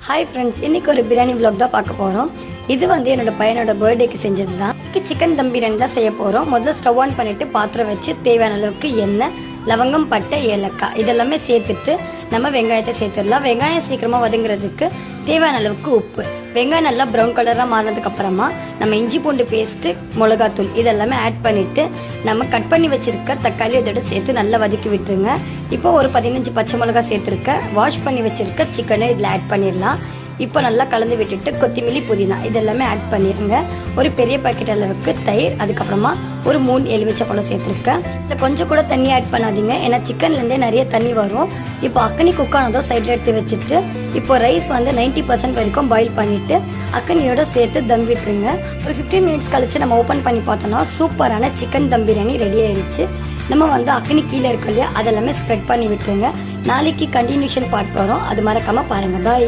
Hi friends, இன்னைக்கு ஒரு biryani vlog தான் பார்க்க போகிறோம். இது வந்து என்னோட பையனோட பர்த்டேக்கு செஞ்சது தான். சிக்கன் தம் பிரியாணி தான் செய்ய போகிறோம். முதல்ல ஸ்டவ் ஆன் பண்ணிவிட்டு பாத்திரம் வச்சு தேவையான அளவுக்கு எண்ணெய், லவங்கம், பட்டை, ஏலக்காய் இதெல்லாமே சேர்த்துட்டு நம்ம வெங்காயத்தை சேர்த்துடலாம். வெங்காயம் சீக்கிரமாக வதங்குறதுக்கு தேவையான அளவுக்கு உப்பு, வெங்காயம் நல்லா ப்ரௌன் கலராக மாறினதுக்கு அப்புறமா நம்ம இஞ்சி பூண்டு பேஸ்ட்டு, மிளகாத்தூள் இதெல்லாமே ஆட் பண்ணிவிட்டு நம்ம கட் பண்ணி வச்சுருக்க தக்காளி இதோட சேர்த்து நல்லா வதக்கி விட்டுருங்க. இப்போ ஒரு 15 பச்சை மிளகாய் சேர்த்துருக்க வாஷ் பண்ணி வச்சுருக்க சிக்கனை இதில் ஆட் பண்ணிடலாம். இப்போ நல்லா கலந்து விட்டுட்டு கொத்தமல்லி, புதினா இதெல்லாமே ஆட் பண்ணிடுங்க. ஒரு பெரிய பாக்கெட் அளவுக்கு தயிர், அதுக்கப்புறமா ஒரு 3 எலுமிச்சை பழம் சேர்த்துருக்கேன். இதில் கொஞ்சம் கூட தண்ணி ஆட் பண்ணாதீங்க, ஏன்னா சிக்கன்லேருந்தே நிறைய தண்ணி வரும். இப்போ அக்கனி குக் ஆனதும் சைடில் எடுத்து வச்சுட்டு இப்போ ரைஸ் வந்து 90% வரைக்கும் பாயில் பண்ணிவிட்டு அக்கனியோட சேர்த்து தம் விட்டுருங்க. ஒரு 15 மினிட்ஸ் கழிச்சு நம்ம ஓப்பன் பண்ணி பார்த்தோம்னா சூப்பரான சிக்கன் தம் பிரியாணி ரெடி ஆயிடுச்சு. நம்ம வந்து அக்கனி கீழே இருக்கு இல்லையா, அதெல்லாமே ஸ்ப்ரெட் பண்ணி விட்டுருங்க. நாளைக்கு கண்டினியூஷன் பார்ட் வரும், அது மறக்காமல் பாருங்கள். பாய்.